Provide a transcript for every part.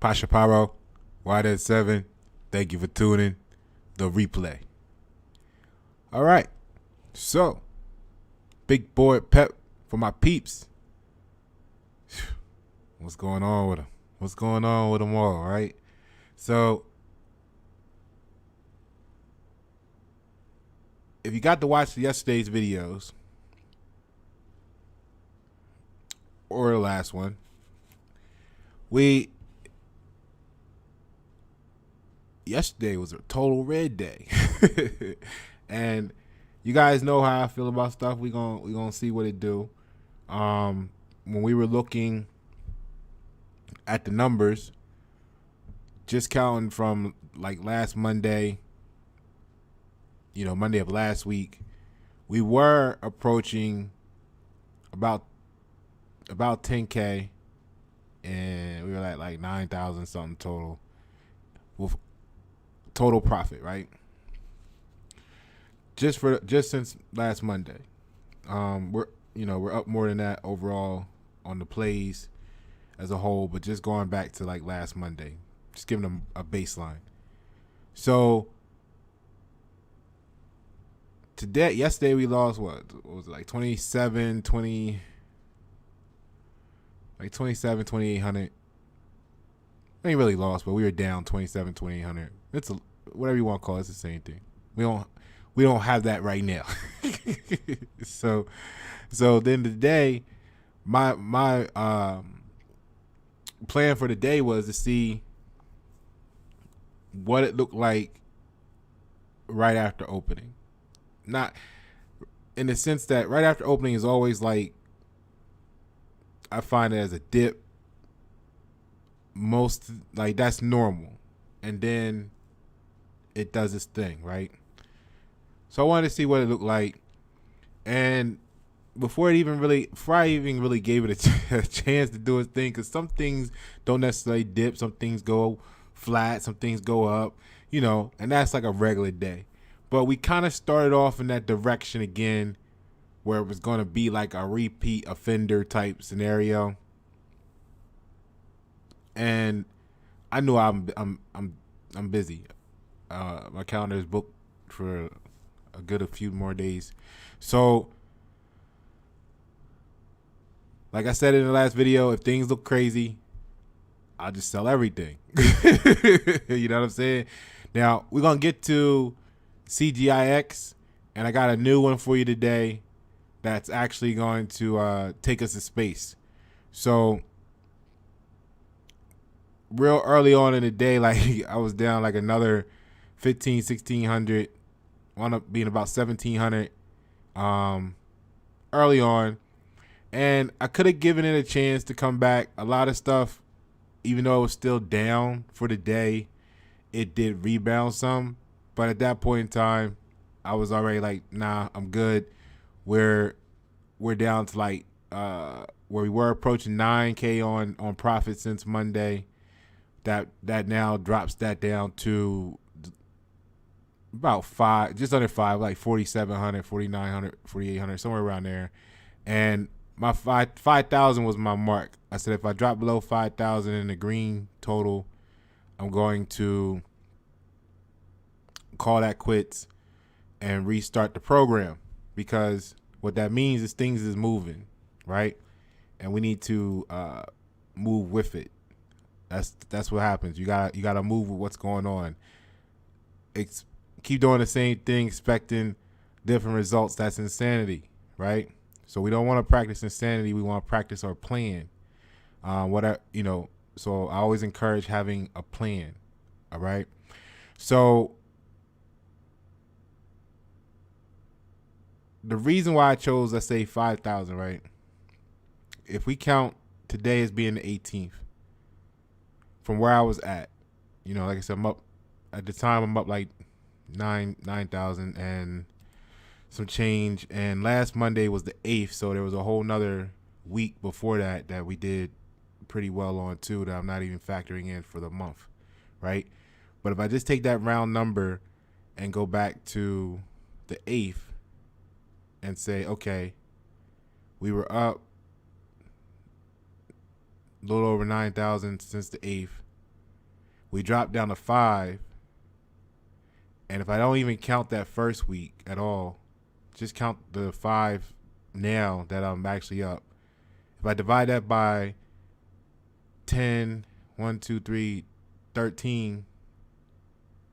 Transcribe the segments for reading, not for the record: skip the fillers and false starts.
Pasha Paro, Y7. Thank you for tuning the replay. All right. So, big boy Pep for my peeps. What's going on with them? What's going on with them all, right? So, if you got to watch yesterday's videos, or the last one, yesterday was a total red day. And you guys know how I feel about stuff. We gonna see what it do. When we were looking at the numbers, just counting from like last Monday, Monday of last week, we were approaching about 10K, and we were at like 9,000 something total with total profit, right? Just since last Monday. We're up more than that overall on the plays as a whole, but just going back to like last Monday, just giving them a baseline. So yesterday we lost what was it, like 2,800. We ain't really lost, but we were down 2,800. It's whatever you want to call it. It's the same thing. We don't have that right now. So then today, my plan for the day was to see what it looked like right after opening. Not in the sense that right after opening is always like, I find it as a dip. Most like that's normal, and then it does its thing, right? So I wanted to see what it looked like, and before I even really gave it a chance to do its thing, because some things don't necessarily dip, some things go flat, some things go up, and that's like a regular day. But we kind of started off in that direction again, where it was going to be like a repeat offender type scenario. And I knew I'm busy. My calendar is booked for a few more days. So, like I said in the last video, if things look crazy, I'll just sell everything. You know what I'm saying? Now, we're going to get to CGIX, and I got a new one for you today that's actually going to take us to space. So, real early on in the day, like I was down like another 1,600, wound up being about 1,700 early on, and I could have given it a chance to come back. A lot of stuff, even though it was still down for the day, it did rebound some, but at that point in time, I was already like, nah, I'm good. We're down to like where we were approaching 9K on profit since Monday. That now drops that down to about 5, just under 5, like 4,700, 4,900, 4,800, somewhere around there. And my 5,000 was my mark. I said if I drop below 5,000 in the green total, I'm going to call that quits and restart the program, because what that means is things is moving, right? And we need to move with it. That's what happens. You gotta move with what's going on. Keep doing the same thing, expecting different results. That's insanity, right? So we don't want to practice insanity. We want to practice our plan. So I always encourage having a plan. All right. So the reason why I chose, let's say 5,000, right? If we count today as being the 18th, from where I was at, like I said, I'm up at the time. I'm up like 9,000 and some change. And last Monday was the 8th, so there was a whole nother week before that we did pretty well on too, that I'm not even factoring in for the month, right? But if I just take that round number and go back to the 8th and say, okay, we were up a little over 9,000 since the 8th. We dropped down to 5. And if I don't even count that first week at all, just count the 5 now that I'm actually up. If I divide that by 10, 1, 2, 3, 13,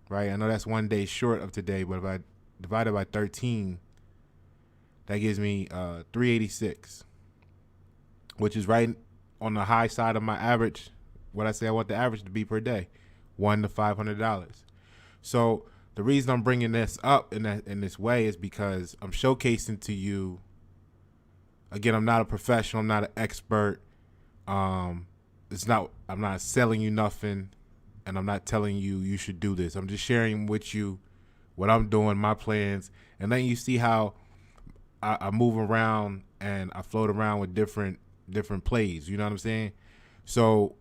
right? I know that's 1 day short of today, but if I divide it by 13, that gives me 386, which is right on the high side of my average. What I say I want the average to be per day, $100 to $500. So the reason I'm bringing this up in this way is because I'm showcasing to you. Again, I'm not a professional. I'm not an expert. I'm not selling you nothing, and I'm not telling you you should do this. I'm just sharing with you what I'm doing, my plans, and letting you see how I move around and I float around with different plays. You know what I'm saying? So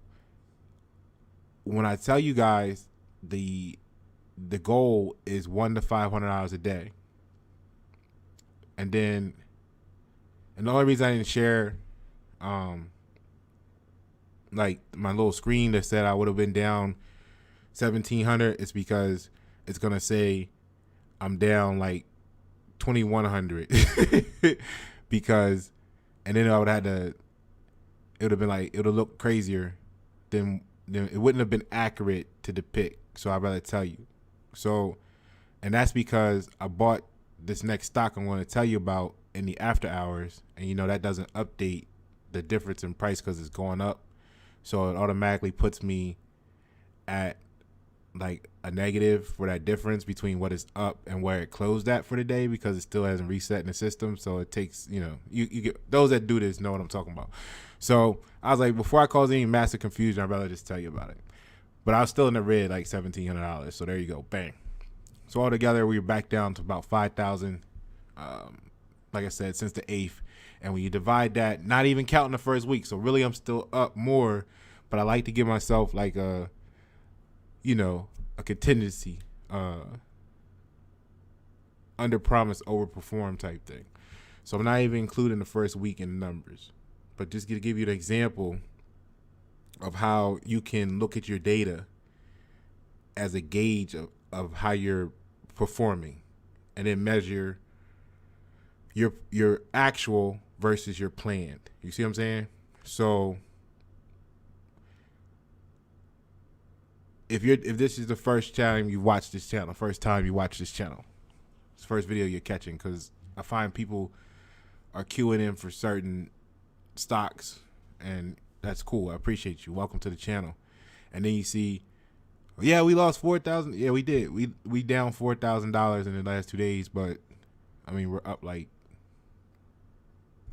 when I tell you guys the goal is $100 to $500 a day, and the only reason I didn't share like my little screen that said I would have been down 1,700 is because it's gonna say I'm down like 2,100 because, and then I would have had to. It would have been like, it would have looked crazier than it wouldn't have been accurate to depict. So I'd rather tell you. So, and that's because I bought this next stock I'm going to tell you about in the after hours, and that doesn't update the difference in price because it's going up. So it automatically puts me at like a negative for that difference between what is up and where it closed at for the day, because it still hasn't reset in the system. So it takes, you get, those that do this know what I'm talking about. So I was like, before I cause any massive confusion, I'd rather just tell you about it. But I was still in the red, like $1,700. So there you go, bang. So altogether, we were back down to about 5,000. Like I said, since the 8th. And when you divide that, not even counting the first week, so really I'm still up more. But I like to give myself like a contingency, under promise, over perform type thing. So I'm not even including the first week in the numbers, but just to give you an example of how you can look at your data as a gauge of how you're performing, and then measure your actual versus your planned. You see what I'm saying? So if this is the first time you watch this channel, it's the first video you're catching, because I find people are queuing in for certain stocks, and that's cool. I appreciate you. Welcome to the channel. And then you see, yeah, we lost 4,000. Yeah, we did. We down $4,000 in the last 2 days, but I mean, we're up like,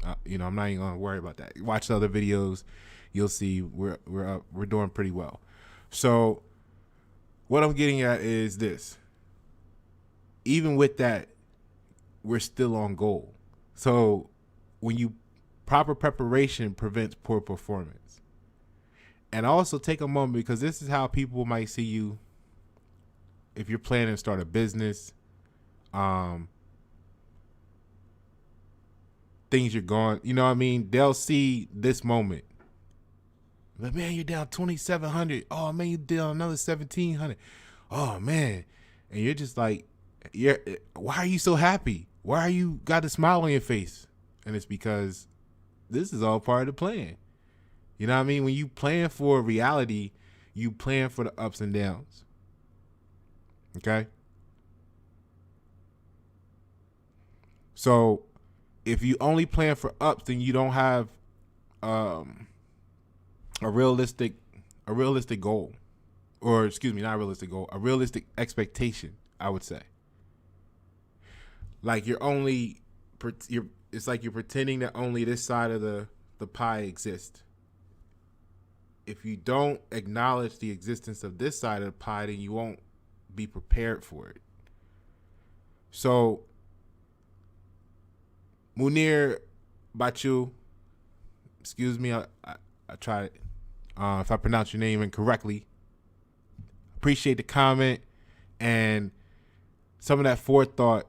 I'm not even gonna worry about that. Watch the other videos, you'll see we're up. We're doing pretty well. So what I'm getting at is this: even with that, we're still on goal. So when proper preparation prevents poor performance. And also take a moment, because this is how people might see you if you're planning to start a business, things you're going, what I mean? They'll see this moment. But man, you're down 2,700. Oh man, you're down another 1,700. Oh man. And you're just like, why are you so happy? Why are you got a smile on your face? And it's because this is all part of the plan. You know what I mean? When you plan for reality, you plan for the ups and downs. Okay? So if you only plan for ups, then you don't have a realistic goal. Or excuse me, not a realistic goal, a realistic expectation, I would say. Like it's like you're pretending that only this side of the pie exists. If you don't acknowledge the existence of this side of the pie, then you won't be prepared for it. So Munir Bachu, excuse me, I tried it. If I pronounce your name incorrectly, appreciate the comment, and some of that forethought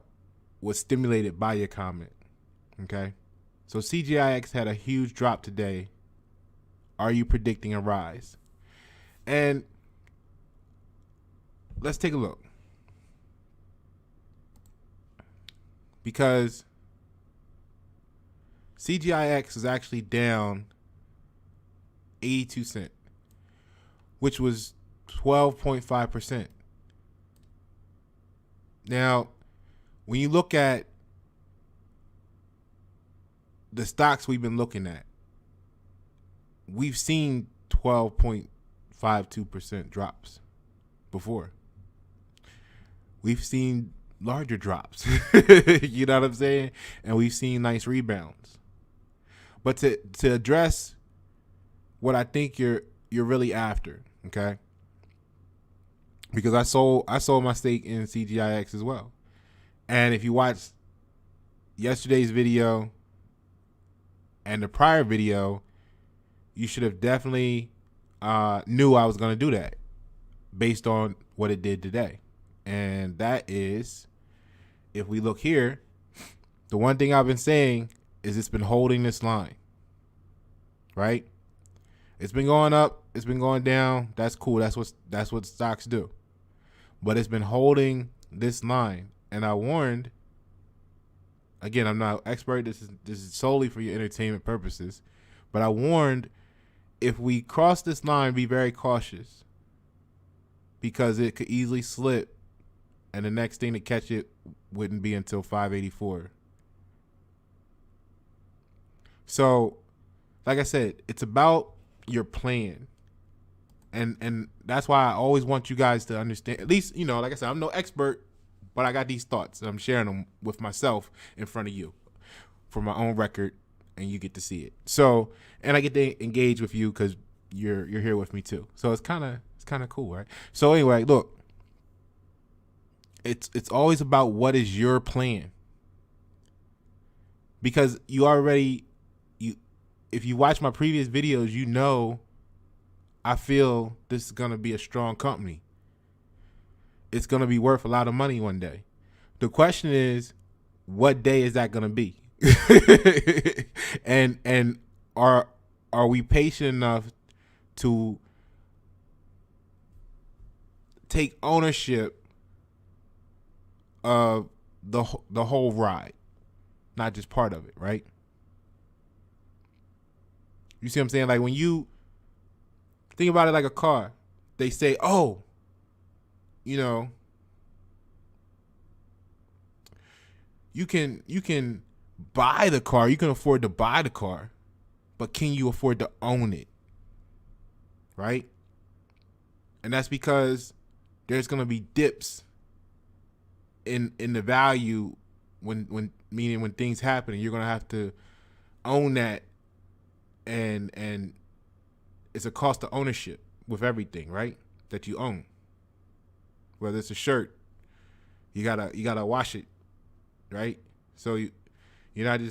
was stimulated by your comment. Okay, so CGIX had a huge drop today. Are you predicting a rise? And let's take a look. Because CGIX is actually down 82 cents, which was 12.5%. Now, when you look at the stocks we've been looking at, we've seen 12.52% drops before. We've seen larger drops. You know what I'm saying? And we've seen nice rebounds. But to address what I think you're really after, okay? Because I sold my stake in CGIX as well. And if you watch yesterday's video and the prior video, you should have definitely knew I was going to do that based on what it did today. And that is, if we look here, the one thing I've been saying is it's been holding this line, right? It's been going up, it's been going down. That's cool. That's what stocks do. But it's been holding this line, and I warned. Again, I'm not an expert. This is solely for your entertainment purposes. But I warned, if we cross this line, be very cautious, because it could easily slip, and the next thing to catch it wouldn't be until 584. So, like I said, it's about your plan. And that's why I always want you guys to understand, at least, you know, like I said, I'm no expert, but I got these thoughts, and I'm sharing them with myself in front of you for my own record, and you get to see it. So, and I get to engage with you because you're here with me too. So it's kind of cool, right? So anyway, look, it's always about what is your plan, because if you watch my previous videos, you know I feel this is going to be a strong company. It's going to be worth a lot of money one day. The question is, what day is that going to be? and are we patient enough to take ownership of the whole ride, not just part of it, right? You see what I'm saying? Like, when you think about it like a car, they say, oh, you know, you can buy the car, you can afford to buy the car, but can you afford to own it? Right? And that's because there's going to be dips in the value when things happen, and you're going to have to own that, and it's a cost of ownership with everything, right? That you own. Whether it's a shirt, you gotta wash it, right? So you're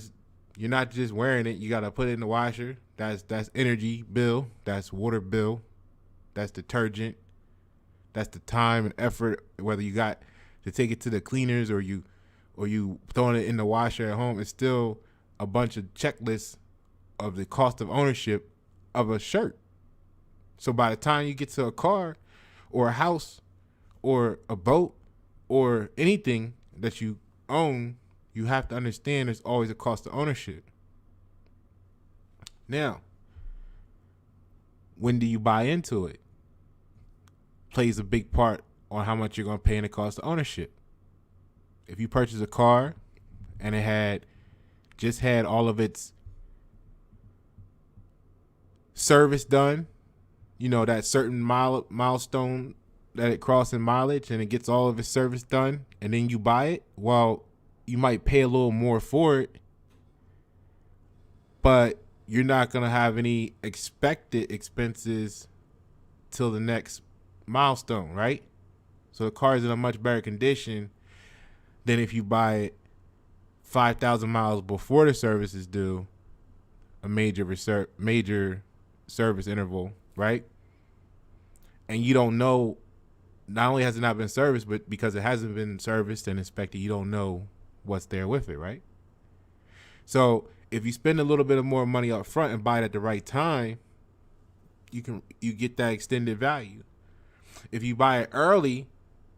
not just wearing it. You gotta put it in the washer. That's energy bill. That's water bill. That's detergent. That's the time and effort. Whether you got to take it to the cleaners or you throwing it in the washer at home, it's still a bunch of checklists of the cost of ownership of a shirt. So by the time you get to a car or a house or a boat or anything that you own, you have to understand there's always a cost of ownership. Now, when do you buy into it? Plays a big part on how much you're going to pay in the cost of ownership. If you purchase a car and it had all of its service done, you know, that certain milestone that it crosses in mileage, and it gets all of its service done, and then you buy it, well, you might pay a little more for it, but you're not going to have any expected expenses till the next milestone, right? So the car is in a much better condition than if you buy it 5,000 miles before the service is due, a major service interval, right? And you don't know, not only has it not been serviced, but because it hasn't been serviced and inspected, you don't know what's there with it, right? So if you spend a little bit of more money up front and buy it at the right time, you get that extended value. If you buy it early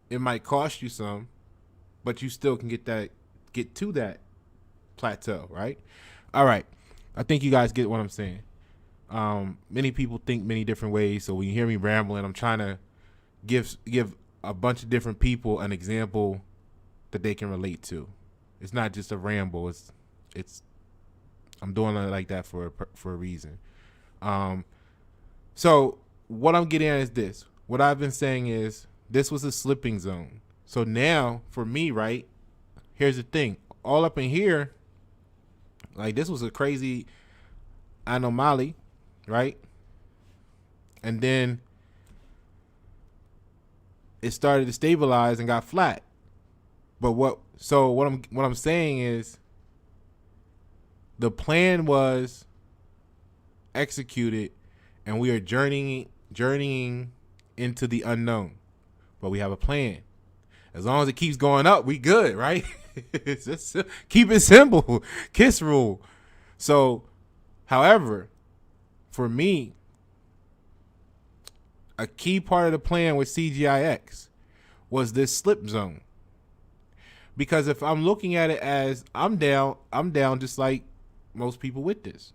It might cost you some, but you still can get to that plateau, right? All right. I think you guys get what I'm saying. Many people think many different ways, so when you hear me rambling, I'm trying to give a bunch of different people an example that they can relate to. It's not just a ramble. It's I'm doing it like that for a reason. So what I'm getting at is this. What I've been saying is this was a slipping zone. So now for me, right, here's the thing. All up in here, like this was a crazy anomaly, right? And then it started to stabilize and got flat. But what I'm saying is the plan was executed and we are journeying into the unknown. But we have a plan. As long as it keeps going up, we good, right? Just keep it simple. KISS rule. So, however, for me, a key part of the plan with CGIX was this slip zone. Because if I'm looking at it as I'm down just like most people with this.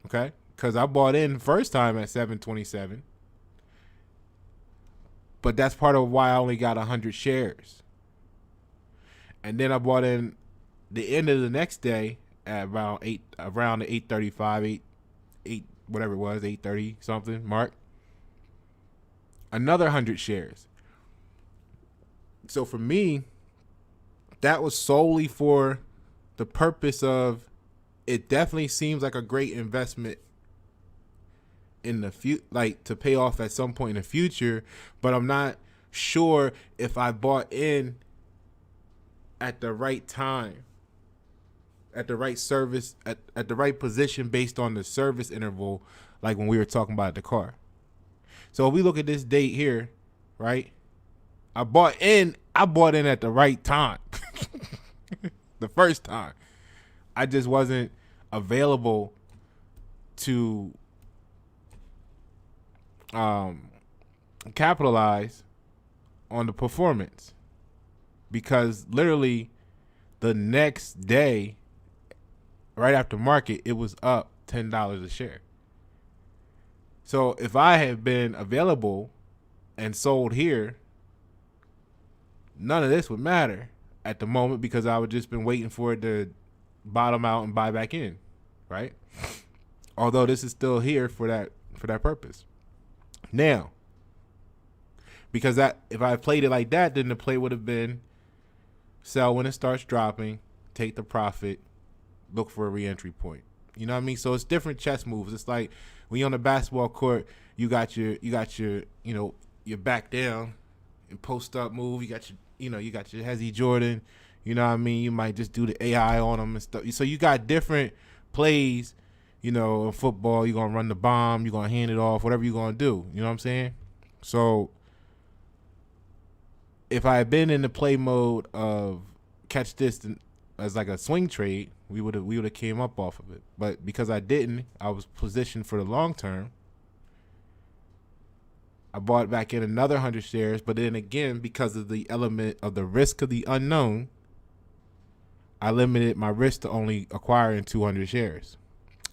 Okay? Because I bought in the first time at 727. But that's part of why I only got 100 shares. And then I bought in the end of the next day at around the 8:35, 8 whatever it was, 8:30 something mark. Another 100 shares. So for me, that was solely for the purpose of it definitely seems like a great investment in the like to pay off at some point in the future, but I'm not sure if I bought in at the right time, at the right service, at the right position based on the service interval, like when we were talking about the car. So if we look at this date here, right? I bought in at the right time. The first time. I just wasn't available to capitalize on the performance, because literally the next day, right after market, it was up $10 a share. So if I had been available and sold here, none of this would matter at the moment, because I would just been waiting for it to bottom out and buy back in, right? Although this is still here for that purpose. Now, because that if I played it like that, then the play would have been sell when it starts dropping, take the profit, look for a re-entry point. You know what I mean? So it's different chess moves. It's like when you're on the basketball court, you got your your back down and post up move. You got your Hezzy Jordan. You know what I mean? You might just do the AI on them and stuff. So you got different plays. In football, you're going to run the bomb, you're going to hand it off, whatever you're going to do. You know what I'm saying? So if I had been in the play mode of catch this as like a swing trade, we would have came up off of it. But because I didn't, I was positioned for the long term. I bought back in another 100 shares, but then again, because of the element of the risk of the unknown, I limited my risk to only acquiring 200 shares.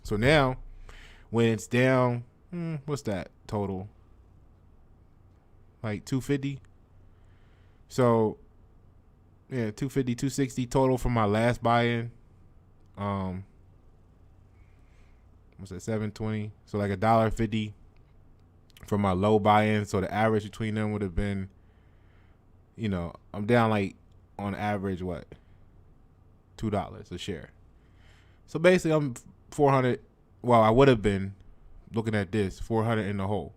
So now, when it's down, what's that total? Like 250. So, yeah, 250, 260 total from my last buy-in. What's that? 720. So like $1.50 from my low buy-in. So the average between them would have been, I'm down like on average what? $2 a share. So basically, I'm 400. Well, I would have been looking at this 400 in the hole,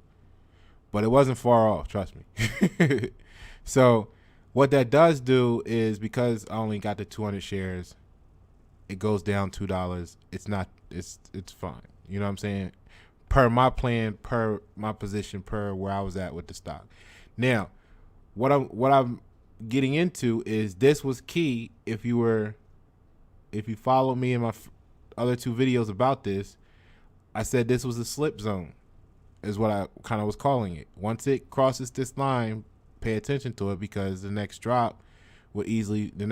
but it wasn't far off. Trust me. So what that does do is, because I only got the 200 shares, it goes down $2. It's not. It's fine. You know what I'm saying? Per my plan, per my position, per where I was at with the stock. Now, what I'm getting into is this was key. If you follow me in my other two videos about this, I said this was a slip zone, is what I kind of was calling it. Once it crosses this line pay attention to it because the next stop would easily be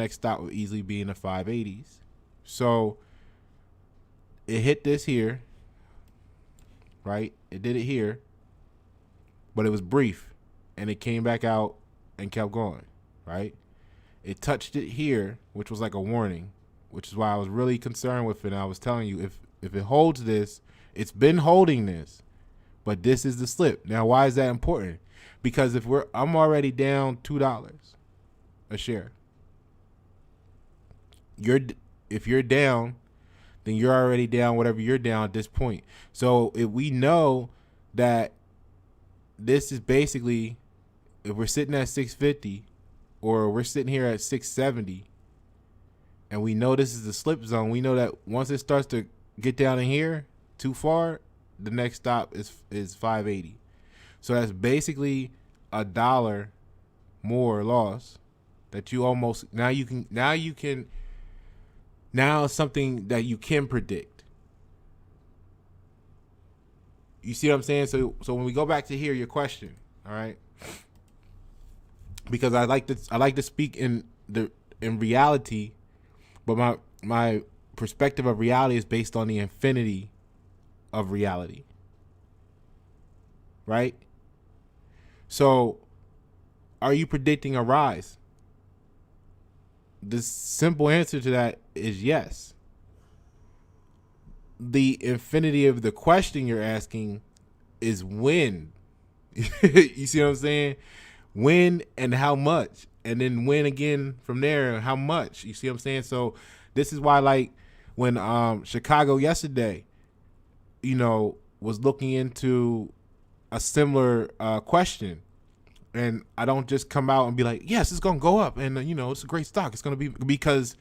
in the 580s. So it hit this here, right? It did it here, but it was brief, and it came back out and kept going, right? It touched it here, which was like a warning, which is why I was really concerned with it. And I was telling you, if it holds this, it's been holding this, but this is the slip. Now, why is that important? Because I'm already down $2 a share. If you're down, then you're already down whatever you're down at this point. So if we know that this is basically, if we're sitting at 650 or we're sitting here at 670, and we know this is the slip zone, we know that once it starts to get down in here too far, the next stop is 580. So that's basically $1 more loss that you almost, now it's something that you can predict. You see what I'm saying? So when we go back to here, your question, all right? Because I like to speak in reality, but my perspective of reality is based on the infinity of reality. Right? So are you predicting a rise? The simple answer to that is yes. The infinity of the question you're asking is when. You see what I'm saying? When and how much, and then when again from there, how much. You see what I'm saying? So this is why, like, when Chicago yesterday, was looking into a similar question, and I don't just come out and be like, yes, it's gonna go up, and it's a great stock, it's gonna be, because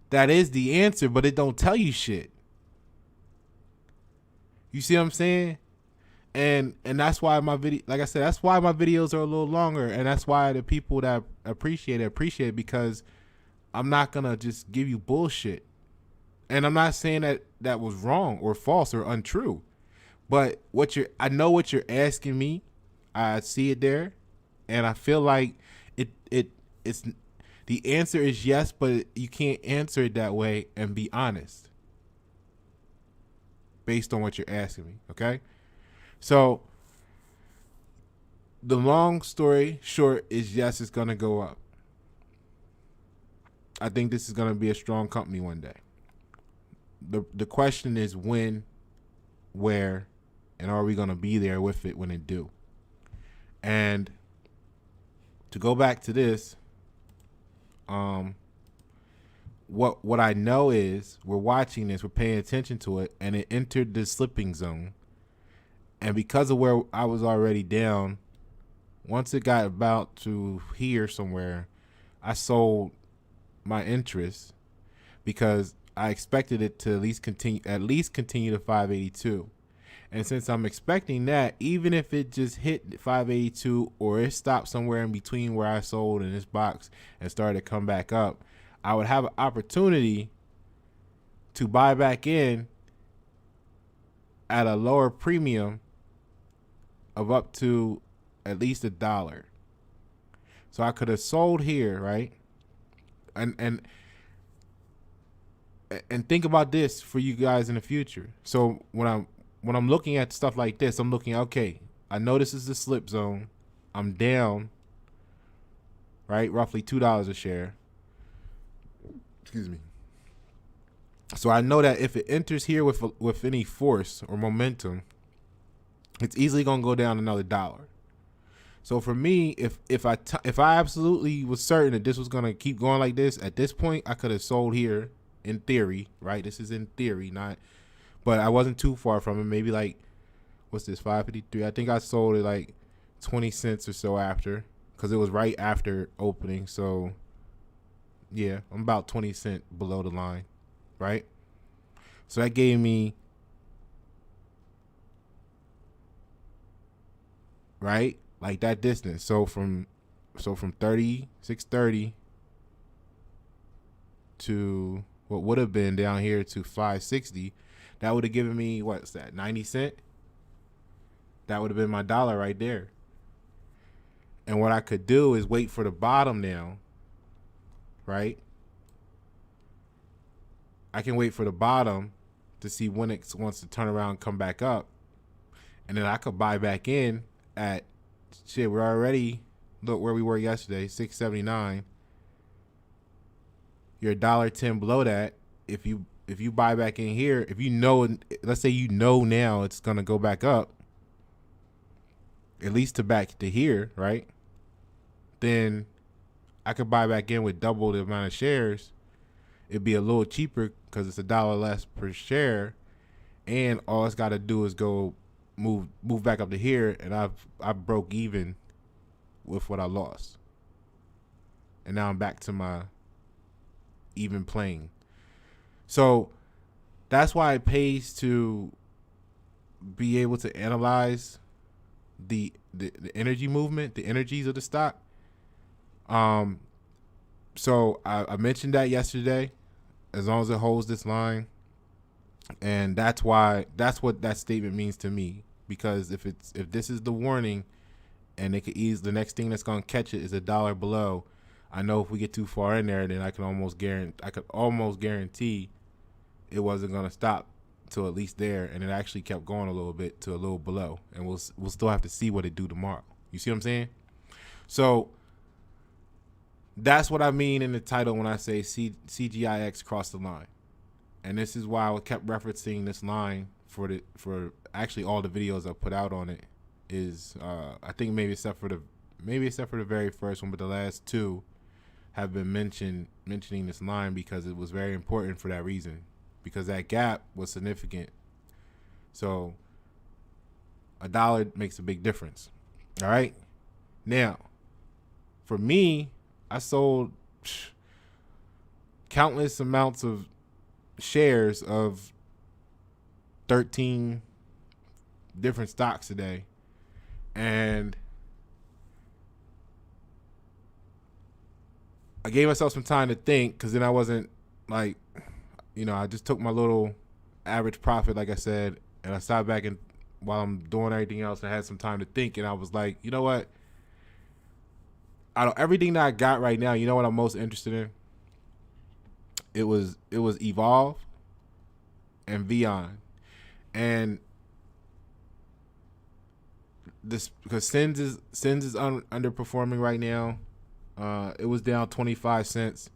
that is the answer, but it don't tell you shit. You see what I'm saying? And that's why my video, like I said, that's why my videos are a little longer, and that's why the people that appreciate it, because I'm not gonna just give you bullshit. And I'm not saying that was wrong or false or untrue, but I know what you're asking me. I see it there, and I feel like it's the answer is yes, but you can't answer it that way and be honest based on what you're asking me. Okay. So the long story short is, yes, it's going to go up. I think this is going to be a strong company one day. The question is when, where, and are we going to be there with it when it do? And to go back to this, what I know is we're watching this, we're paying attention to it, and it entered the slipping zone. And because of where I was already down, once it got about to here somewhere, I sold my interest because I expected it to at least continue to 582. And since I'm expecting that, even if it just hit 582 or it stopped somewhere in between where I sold in this box and started to come back up, I would have an opportunity to buy back in at a lower premium of up to at least $1. So I could have sold here, right? And think about this for you guys in the future. So when I'm looking at stuff like this, I'm looking, okay, I know this is the slip zone. I'm down, right? Roughly $2 a share. Excuse me. So I know that if it enters here with any force or momentum, it's easily gonna go down another $1. So for me, if I absolutely was certain that this was gonna keep going like this, at this point I could have sold here in theory, right? This is in theory, but I wasn't too far from it. Maybe like, what's this, 553? I think I sold it like 20 cents or so after, because it was right after opening. So yeah, I'm about 20 cents below the line, right? So that gave me, right, like that distance. So from 630 to what would have been down here to 560, that would have given me, what's that, 90 cents? That would have been my $1 right there. And what I could do is wait for the bottom now, right? I can wait for the bottom to see when it wants to turn around and come back up. And then I could buy back in at, shit, we're already, look where we were yesterday, 679. You're $1.10 below that. If you buy back in here, if you know, let's say you know now it's going to go back up, at least to back to here, right? Then I could buy back in with double the amount of shares. It'd be a little cheaper because it's $1 less per share, and all it's got to do is go move back up to here, and I broke even with what I lost, and now I'm back to my even playing. So that's why it pays to be able to analyze the energy movement, the energies of the stock. So I mentioned that yesterday, as long as it holds this line. And that's what that statement means to me, because if this is the warning, and it could the next thing that's going to catch it is $1 below, I know if we get too far in there, then I could almost guarantee it wasn't going to stop till at least there, and it actually kept going a little bit to a little below, and we'll still have to see what it do tomorrow. You see what I'm saying? So that's what I mean in the title when I say CGIX crossed the line. And this is why I kept referencing this line for actually all the videos I put out on it. Is I think maybe except for the very first one, but the last two have been mentioning this line because it was very important for that reason, because that gap was significant. So $1 makes a big difference. All right. Now, for me, I sold countless amounts of shares of 13 different stocks today, and I gave myself some time to think, because then I wasn't like, I just took my little average profit, like I said, and I sat back and while I'm doing everything else, I had some time to think, and I was like, you know what? Out of everything that I got right now, you know what I'm most interested in? It was Evolve and Vion. And this, because Sins is underperforming right now. It was down 25 cents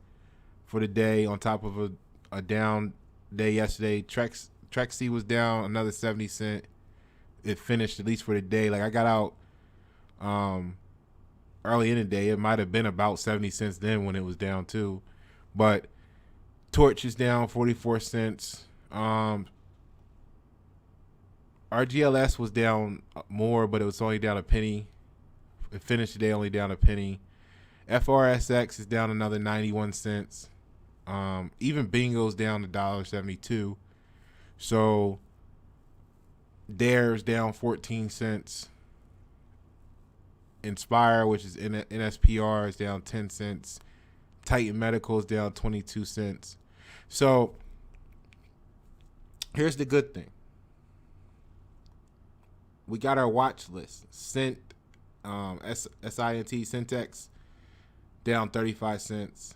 for the day on top of a down day yesterday. Trexie was down another 70 cent. It finished, at least for the day. Like, I got out early in the day. It might have been about 70 cents then when it was down too. But Torch is down 44 cents. RGLS was down more, but it was only down a penny. It finished the day only down a penny. FRSX is down another 91 cents. Even Bingo's down $1.72. So Dare's down 14 cents. Inspire, which is NSPR, is down 10 cents. Titan Medical is down 22 cents. So here's the good thing. We got our watch list. SINT, Syntex, down 35 cents.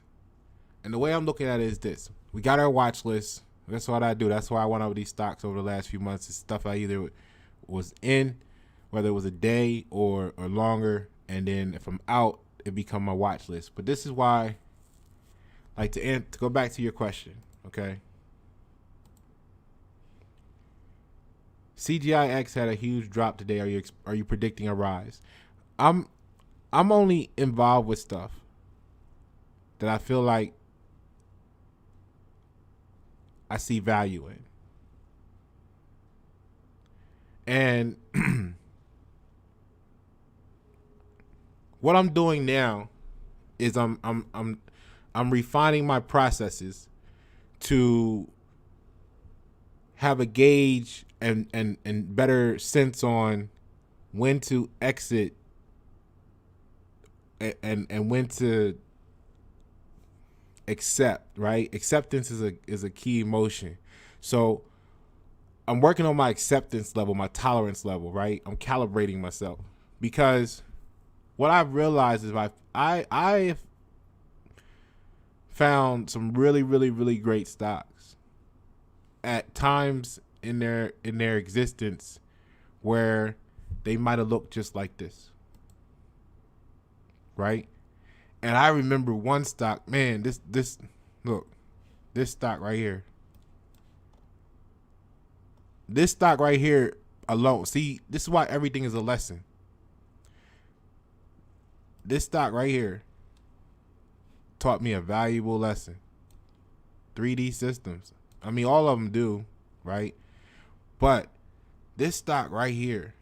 And the way I'm looking at it is this. We got our watch list. That's what I do. That's why I went over these stocks over the last few months. It's stuff I either was in, whether it was a day or longer, and then if I'm out, it become my watch list. But this is why, like, to go back to your question, okay? CGIX had a huge drop today. Are you predicting a rise? I'm only involved with stuff that I feel like I see value in. And what I'm doing now is I'm refining my processes to have a gauge and better sense on when to exit and when to accept, right? Acceptance is a key emotion. So I'm working on my acceptance level, my tolerance level, right? I'm calibrating myself, because what I've realized is I found some really, really, really great stocks at times in their existence where they might have looked just like this, right? And I remember one stock, man. This look, this stock right here. This stock right here alone. See, this is why everything is a lesson. This stock right here taught me a valuable lesson. 3D systems. I mean, all of them do, right? But this stock right here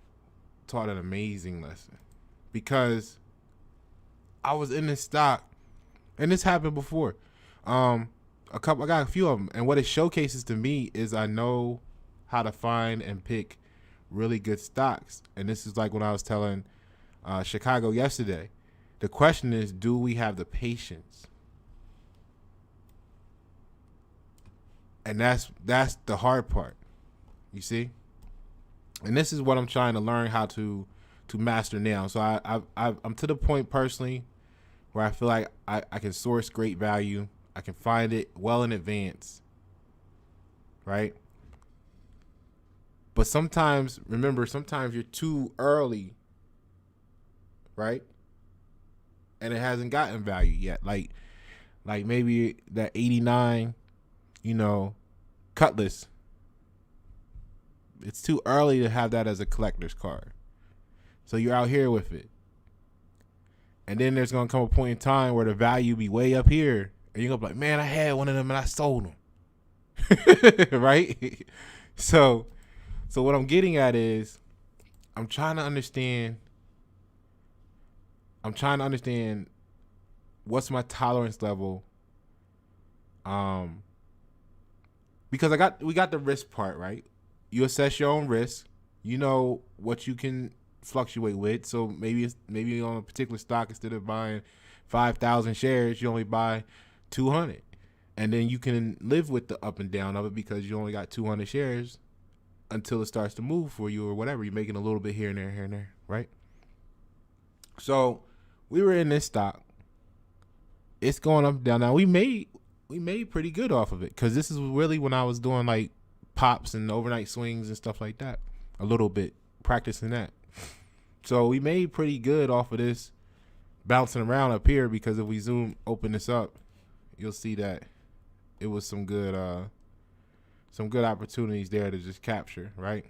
taught an amazing lesson because I was in this stock, and this happened before. I got a few of them, and what it showcases to me is I know how to find and pick really good stocks. And this is like when I was telling Chicago yesterday. The question is, do we have the patience? And that's the hard part, you see. And this is what I'm trying to learn how to master now. So I'm to the point personally where I feel like I can source great value. I can find it well in advance, right? But sometimes, remember, sometimes you're too early, right? And it hasn't gotten value yet. Like maybe that 89, Cutlass. It's too early to have that as a collector's card. So you're out here with it. And then there's going to come a point in time where the value be way up here. And you're going to be like, man, I had one of them and I sold them. Right? So what I'm getting at is I'm trying to understand what's my tolerance level. Because we got the risk part, right? You assess your own risk. You know what you can fluctuate with. So maybe on a particular stock, instead of buying 5,000 shares, you only buy 200. And then you can live with the up and down of it because you only got 200 shares until it starts to move for you or whatever. You're making a little bit here and there, right? So we were in this stock. It's going up and down. Now we made pretty good off of it because this is really when I was doing like pops and overnight swings and stuff like that. A little bit practicing that. So we made pretty good off of this bouncing around up here because if we open this up, you'll see that it was some good opportunities there to just capture, right?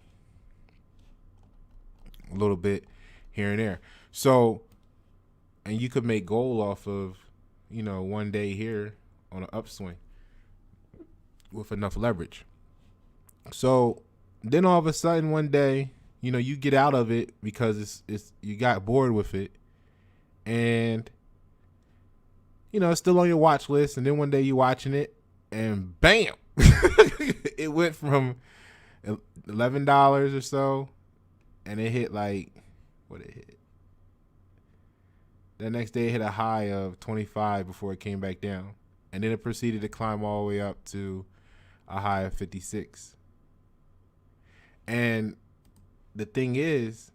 A little bit here and there. So, and you could make gold off of, one day here on an upswing with enough leverage. So then all of a sudden one day, you get out of it because it's you got bored with it, and it's still on your watch list. And then one day you're watching it, and bam, it went from $11 or so, and it hit like what it hit. The next day it hit a high of 25 before it came back down, and then it proceeded to climb all the way up to a high of 56. And the thing is,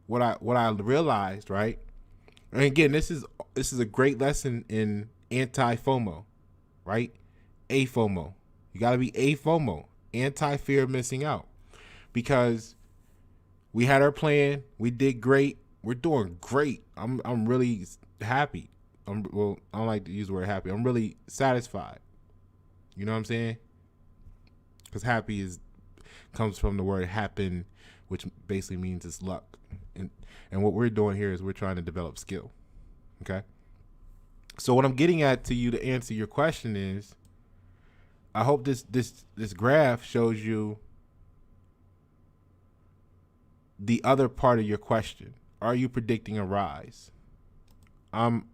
what I realized, right? And again, this is a great lesson in anti-FOMO, right? A-FOMO. You got to be A-FOMO, anti-fear of missing out, because we had our plan. We did great. We're doing great. I'm really happy. I don't like to use the word happy. I'm really satisfied. You know what I'm saying? Because happy comes from the word happen, which basically means it's luck. And what we're doing here is we're trying to develop skill. Okay? So what I'm getting at to you to answer your question is, I hope this graph shows you the other part of your question. Are you predicting a rise? I'm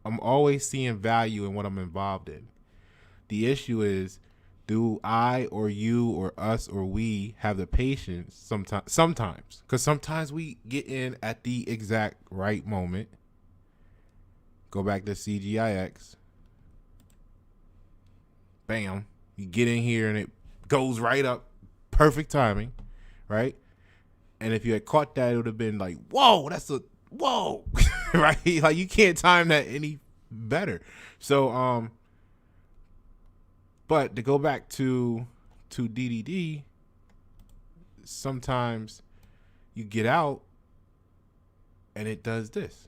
always seeing value in what I'm involved in. The issue is, do I or you or us or we have the patience sometimes? Because sometimes we get in at the exact right moment. Go back to CGIX. Bam. You get in here and it goes right up. Perfect timing, right? And if you had caught that, it would have been like, whoa, whoa. right? Like you can't time that any better. So but to go back to DDD, sometimes you get out and it does this,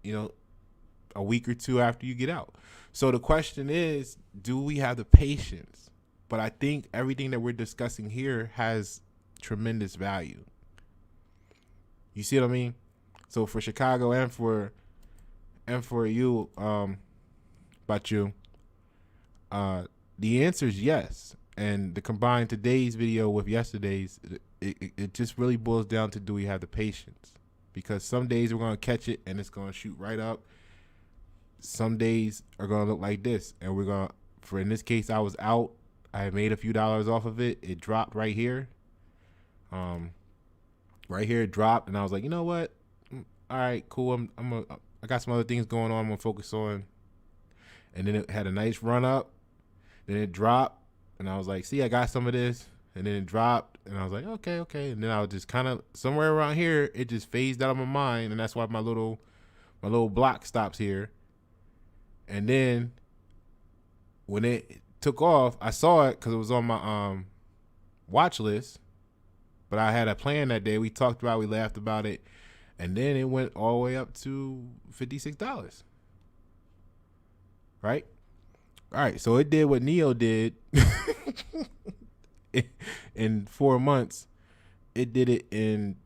a week or two after you get out. So the question is, do we have the patience? But I think everything that we're discussing here has tremendous value. You see what I mean? So for Chicago and for you, about you, the answer is yes. And to combine today's video with yesterday's, it just really boils down to, do we have the patience? Because some days we're going to catch it and it's going to shoot right up. Some days are going to look like this. And we're going to, in this case, I was out. I made a few dollars off of it. It dropped right here. Right here it dropped. And I was like, you know what? All right, cool. I got some other things going on I'm going to focus on. And then it had a nice run up. Then it dropped. And I was like, see, I got some of this. And then it dropped. And I was like, okay. And then I was just kind of somewhere around here, it just phased out of my mind. And that's why my little block stops here. And then when it took off, I saw it because it was on my watch list. But I had a plan that day. We talked about it, we laughed about it. And then it went all the way up to $56. Right? All right, so it did what Neo did in 4 months. It did it in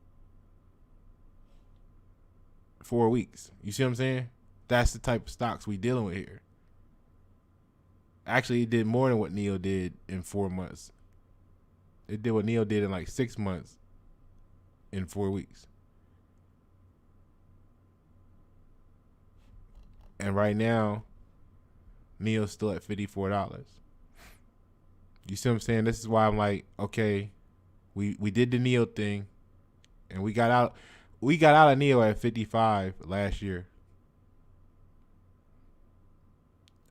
4 weeks. You see what I'm saying? That's the type of stocks we dealing with here. Actually, it did more than what Neo did in 4 months. It did what Neo did in like 6 months in 4 weeks. And right now, Neo's still at $54. You see what I'm saying? This is why I'm like, okay, we did the Neo thing, and we got out of Neo at 55 last year.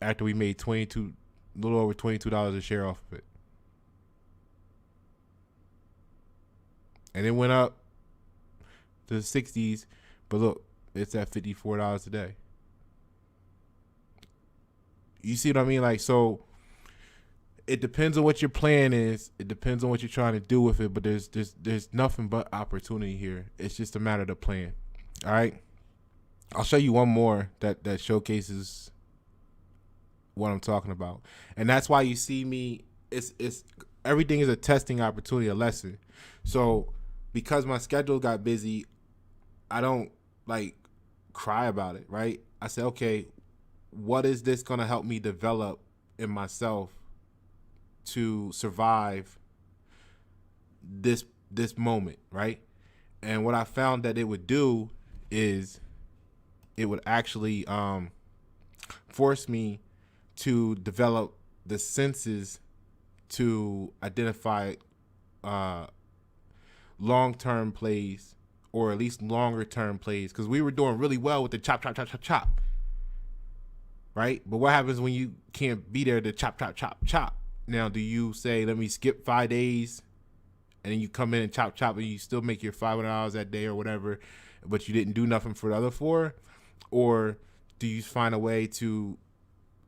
After we made a little over $22 a share off of it. And it went up to the 60s, but look, it's at $54 today. You see what I mean? Like, so it depends on what your plan is. It depends on what you're trying to do with it, but there's nothing but opportunity here. It's just a matter of the plan. All right? I'll show you one more that showcases what I'm talking about. And that's why you see me, it's everything is a testing opportunity, a lesson. So because my schedule got busy, I don't like cry about it, right? I said, okay, what is this going to help me develop in myself to survive this moment, right? And what I found that it would do is it would actually force me to develop the senses to identify long-term plays, or at least longer-term plays, because we were doing really well with the chop, right? But what happens when you can't be there to chop? Now, do you say, let me skip 5 days, and then you come in and chop, and you still make your $500 that day or whatever, but you didn't do nothing for the other 4? Or do you find a way to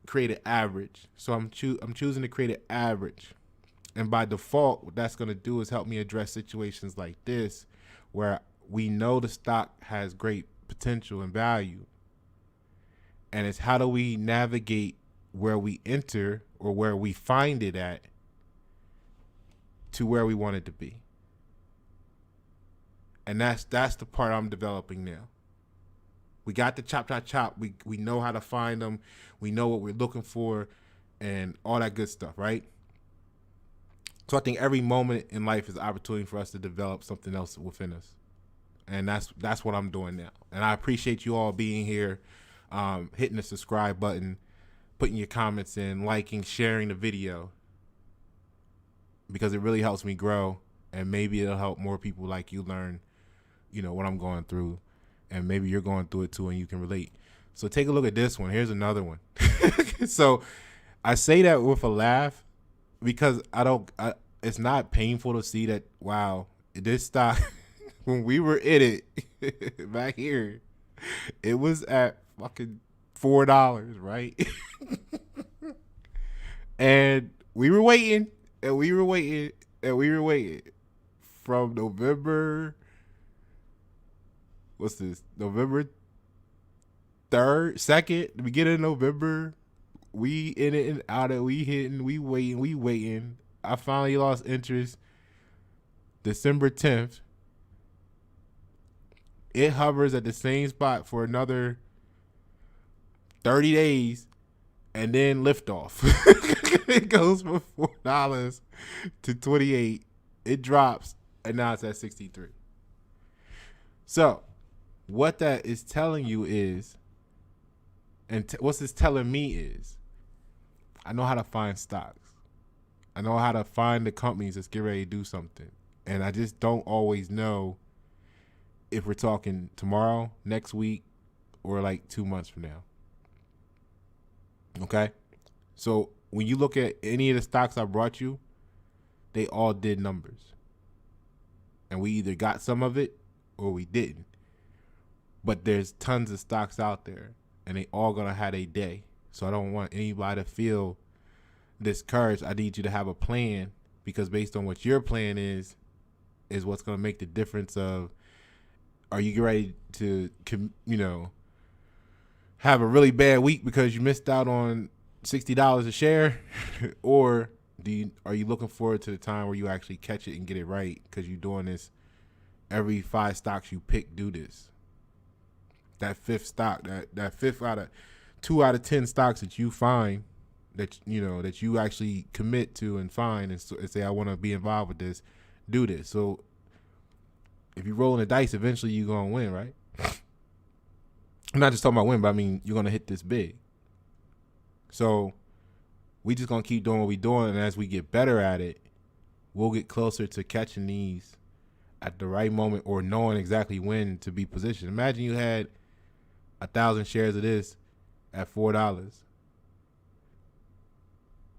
create an average? So I'm choosing to create an average. And by default, what that's going to do is help me address situations like this, where we know the stock has great potential and value. And it's how do we navigate where we enter or where we find it at to where we want it to be. And that's the part I'm developing now. We got the chop. We know how to find them. We know what we're looking for and all that good stuff, right? So I think every moment in life is an opportunity for us to develop something else within us. And that's what I'm doing now. And I appreciate you all being here, hitting the subscribe button, putting your comments in, liking, sharing the video, because it really helps me grow, and maybe it'll help more people like you learn, what I'm going through, and maybe you're going through it too and you can relate. So take a look at this one. Here's another one. So I say that with a laugh because it's not painful to see that, wow, this stock, when we were in it back here, It was at fucking $4, right? And we were waiting, and we were waiting, and we were waiting from November. What's this? November 3rd, 2nd, the beginning of November. We in it and out of it. We hitting, we waiting. I finally lost interest December 10th. It hovers at the same spot for another 30 days and then lift off. It goes from $4 to 28. It drops and now it's at 63. So what that is telling you is, and what's this telling me is, I know how to find stocks. I know how to find the companies that's getting ready to do something. And I just don't always know if we're talking tomorrow, next week, or like 2 months from now. Okay? So when you look at any of the stocks I brought you, they all did numbers. And we either got some of it or we didn't. But there's tons of stocks out there, and they all going to have a day. So I don't want anybody to feel discouraged. I need you to have a plan, because based on what your plan is what's going to make the difference of, are you ready to, have a really bad week because you missed out on $60 a share? Or are you looking forward to the time where you actually catch it and get it right, because you're doing this every 5 stocks you pick, do this. That fifth stock, that fifth out of 2 out of 10 stocks that you find, that that you actually commit to and find and say, I want to be involved with this, do this. So if you're rolling the dice, eventually you're going to win, right? I'm not just talking about win, but I mean, you're going to hit this big. So we just going to keep doing what we're doing. And as we get better at it, we'll get closer to catching these at the right moment, or knowing exactly when to be positioned. Imagine you had 1,000 shares of this at $4,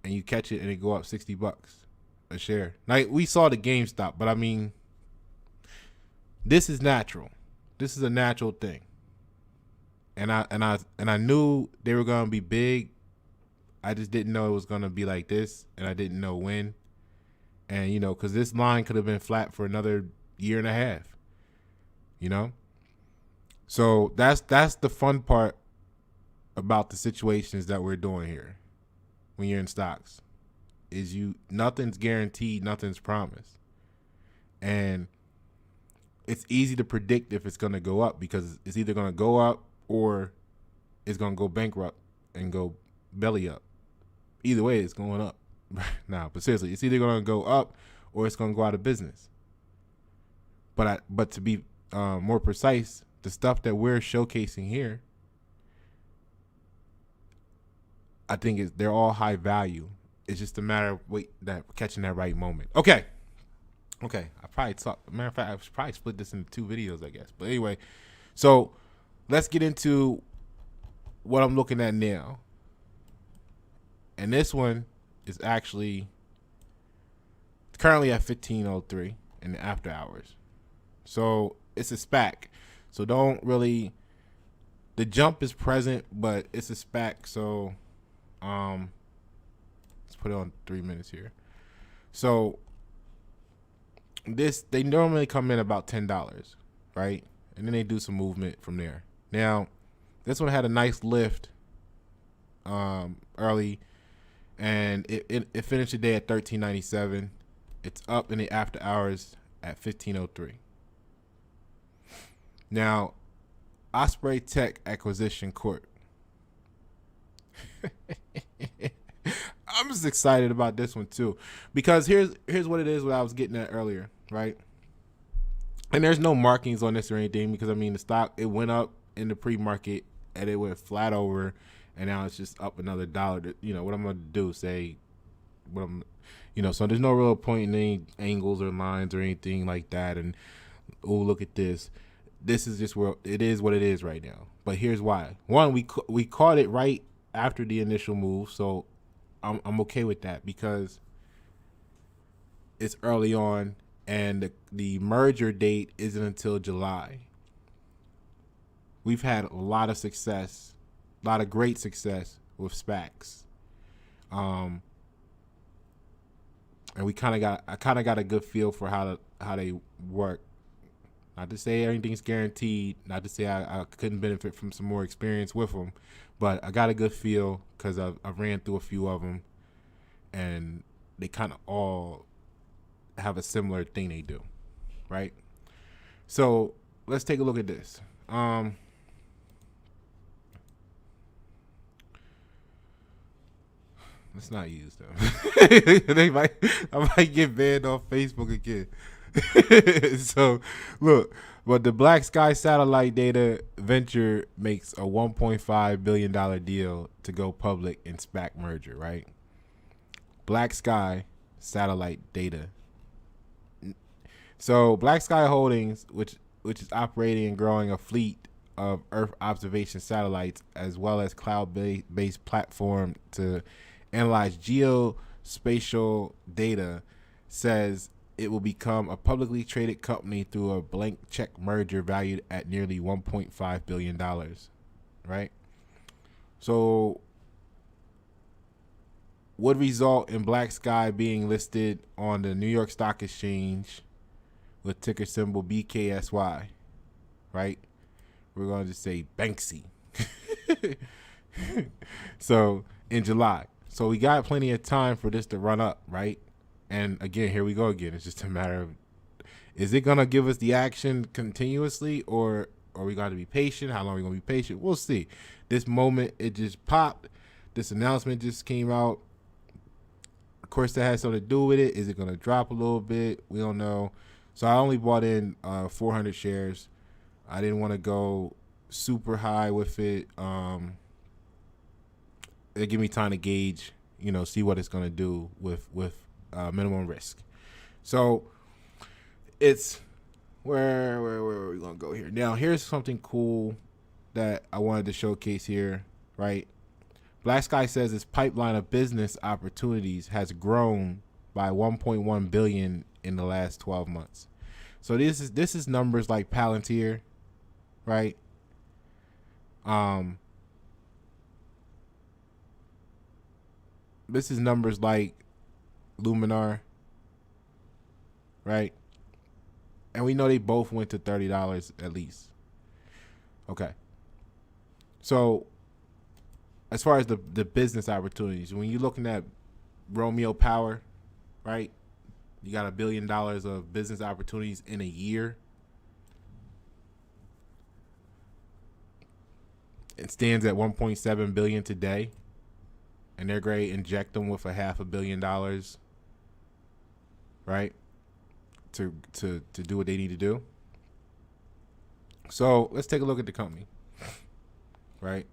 and you catch it and it go up $60 a share. Now, we saw the GameStop, but I mean, this is natural. This is a natural thing. And I knew they were gonna be big. I just didn't know it was gonna be like this, and I didn't know when. And because this line could have been flat for another year and a half. So that's the fun part about the situations that we're doing here. When you're in stocks, is nothing's guaranteed, nothing's promised, and it's easy to predict if it's going to go up, because it's either going to go up or it's going to go bankrupt and go belly up. Either way, it's going up. Nah, but seriously, it's either going to go up or it's going to go out of business. But to be more precise, the stuff that we're showcasing here, I think they're all high value. It's just a matter of catching that right moment. Okay. I probably matter of fact, I should probably split this into 2 videos, I guess. But anyway, so let's get into what I'm looking at now. And this one is actually currently at 1503 in the after hours. So it's a SPAC. So the jump is present, but it's a SPAC. So let's put it on 3 minutes here. So they normally come in about $10, right? And then they do some movement from there. Now, this one had a nice lift early, and it finished the day at $13.97. It's up in the after hours at $15.03. Now, Osprey Tech Acquisition Corp. I'm just excited about this one too, because here's what it is, what I was getting at earlier, right? And there's no markings on this or anything, because I mean, the stock, it went up in the pre-market and it went flat over, and now it's just up another $1. What I'm gonna do, say what I'm, so there's no real point in any angles or lines or anything like that. And oh, look at this. This is just where it is, what it is right now. But here's why. One, we caught it right after the initial move, so I'm okay with that, because it's early on, and the merger date isn't until July. we've had a lot of success, a lot of great success with SPACs. And I kind of got a good feel for how they work. Not to say everything's guaranteed. Not to say I couldn't benefit from some more experience with them, but I got a good feel because I ran through a few of them, and they kind of all have a similar thing they do, right? So let's take a look at this. Let's not use them. I might get banned off Facebook again. So, look, but the Black Sky Satellite Data Venture makes a $1.5 billion deal to go public in SPAC merger, right? Black Sky Satellite Data. So, Black Sky Holdings, which is operating and growing a fleet of Earth observation satellites, as well as cloud-based platform to analyze geospatial data, says it will become a publicly traded company through a blank check merger valued at nearly $1.5 billion, right? So would result in Black Sky being listed on the New York Stock Exchange with ticker symbol BKSY, right? We're going to say Banksy. So in July. So we got plenty of time for this to run up, right? And again, here we go again. It's just a matter of, is it going to give us the action continuously, or are we going to be patient? How long are we going to be patient? We'll see. This moment, it just popped. This announcement just came out. Of course, that has something to do with it. Is it going to drop a little bit? We don't know. So I only bought in 400 shares. I didn't want to go super high with it. It give me time to gauge, see what it's going to do with minimum risk. So it's where are we going to go here? Now, here's something cool that I wanted to showcase here, right? Black Sky says its pipeline of business opportunities has grown by 1.1 billion in the last 12 months. So this is numbers like Palantir, right? This is numbers like Luminar, right? And we know they both went to $30 at least. Okay. So as far as the business opportunities, when you're looking at Romeo Power, right? You got $1 billion of business opportunities in a year. It stands at 1.7 billion today. And they're going to inject them with $500 million, right? To do what they need to do. So let's take a look at the company, right?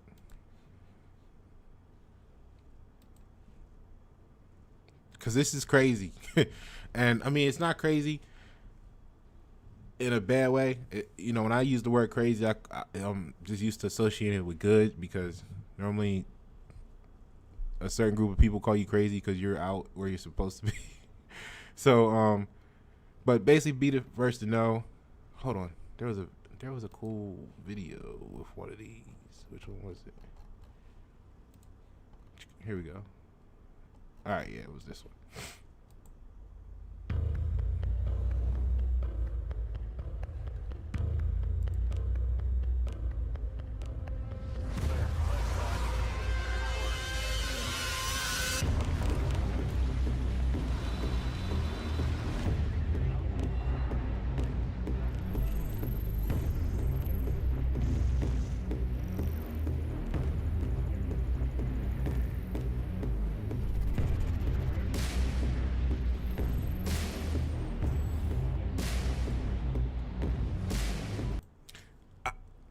Because this is crazy. And I mean, it's not crazy in a bad way. When I use the word crazy, I'm just used to associating it with good, because normally a certain group of people call you crazy because you're out where you're supposed to be. So, but basically, be the first to know. Hold on, there was a cool video with one of these. Which one was it? Here we go. All right, yeah, it was this one.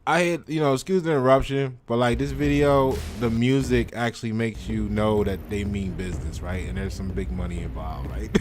I had, excuse the interruption, but like this video, the music actually makes you know that they mean business, right? And there's some big money involved, right?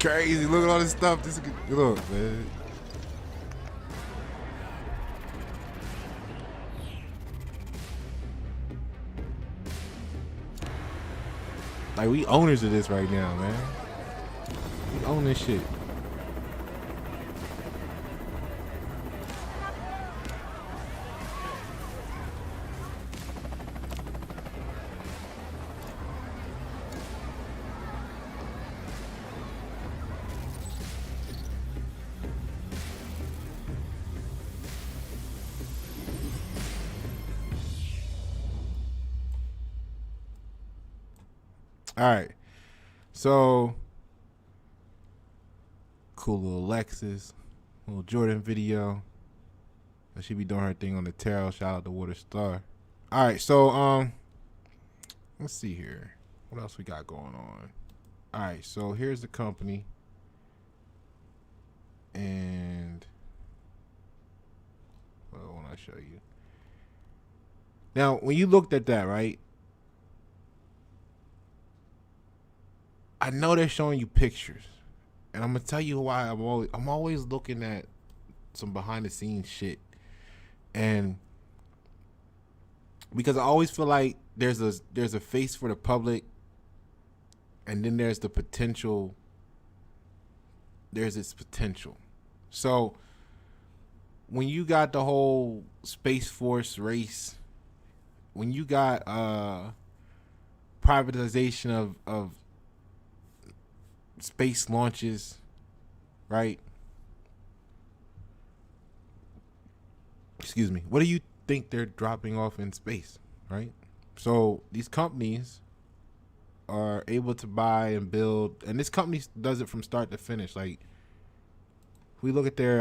Crazy. Look at all this stuff. This is good. Look, man. Like, we owners of this right now, man. We own this shit. All right. So, cool little Lexus, little Jordan video. She be doing her thing on the tarot. Shout out to Water Star. All right, so let's see here. What else we got going on? All right, so here's the company, and what want I show you? Now, when you looked at that, right? I know they're showing you pictures, and I'm gonna tell you why I'm always looking at some behind the scenes shit, and because I always feel like there's a face for the public, and then there's the potential. There's its potential. So when you got the whole Space Force race, when you got privatization of space launches, right? Excuse me. What do you think they're dropping off in space, right? So these companies are able to buy and build, and this company does it from start to finish. Like, if we look at their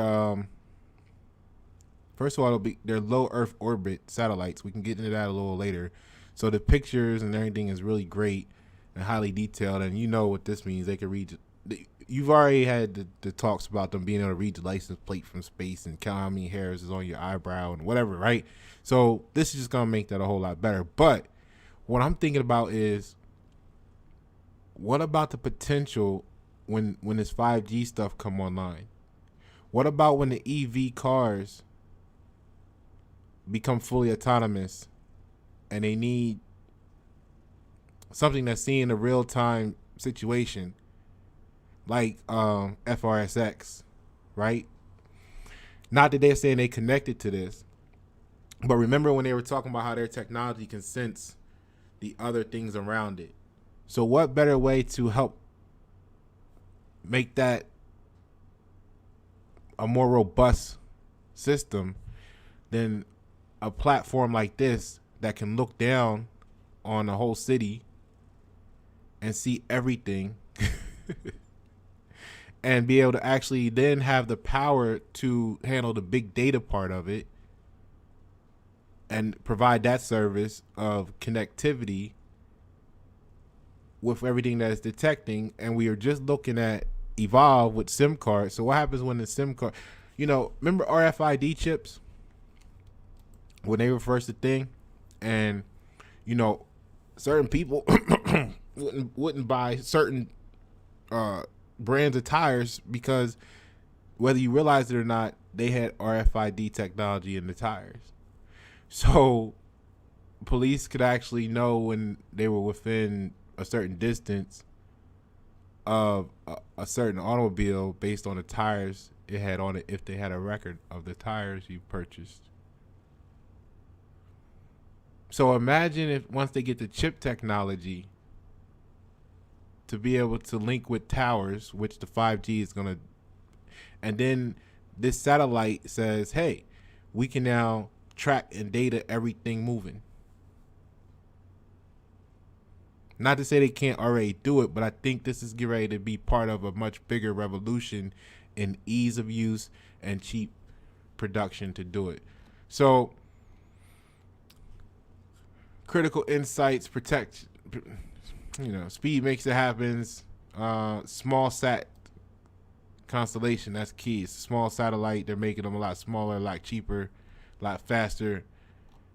first of all, it'll be their low Earth orbit satellites. We can get into that a little later. So the pictures and everything is really great and highly detailed, and you know what this means. They can read. You've already had the talks about them being able to read the license plate from space and count how many hairs is on your eyebrow and whatever, right? So this is just gonna make that a whole lot better. But what I'm thinking about is, what about the potential when this 5G stuff come online? What about when the EV cars become fully autonomous and they need something that's seeing a real-time situation, like FRSX, right? Not that they're saying they connected to this, but remember when they were talking about how their technology can sense the other things around it. So what better way to help make that a more robust system than a platform like this that can look down on a whole city and see everything and be able to actually then have the power to handle the big data part of it and provide that service of connectivity with everything that it's detecting. And we are just looking at Evolve with SIM cards. So what happens when the SIM card, remember RFID chips when they were first a thing, and certain people wouldn't buy certain brands of tires because, whether you realize it or not, they had RFID technology in the tires. So police could actually know when they were within a certain distance of a certain automobile based on the tires it had on it, if they had a record of the tires you purchased. So imagine if once they get the chip technology to be able to link with towers, which the 5G is going to, and then this satellite says, hey, we can now track and data everything moving. Not to say they can't already do it, but I think this is getting ready to be part of a much bigger revolution in ease of use and cheap production to do it. So critical insights, protect, speed makes it happen. Small sat constellation, that's key. It's a small satellite. They're making them a lot smaller, a lot cheaper, a lot faster,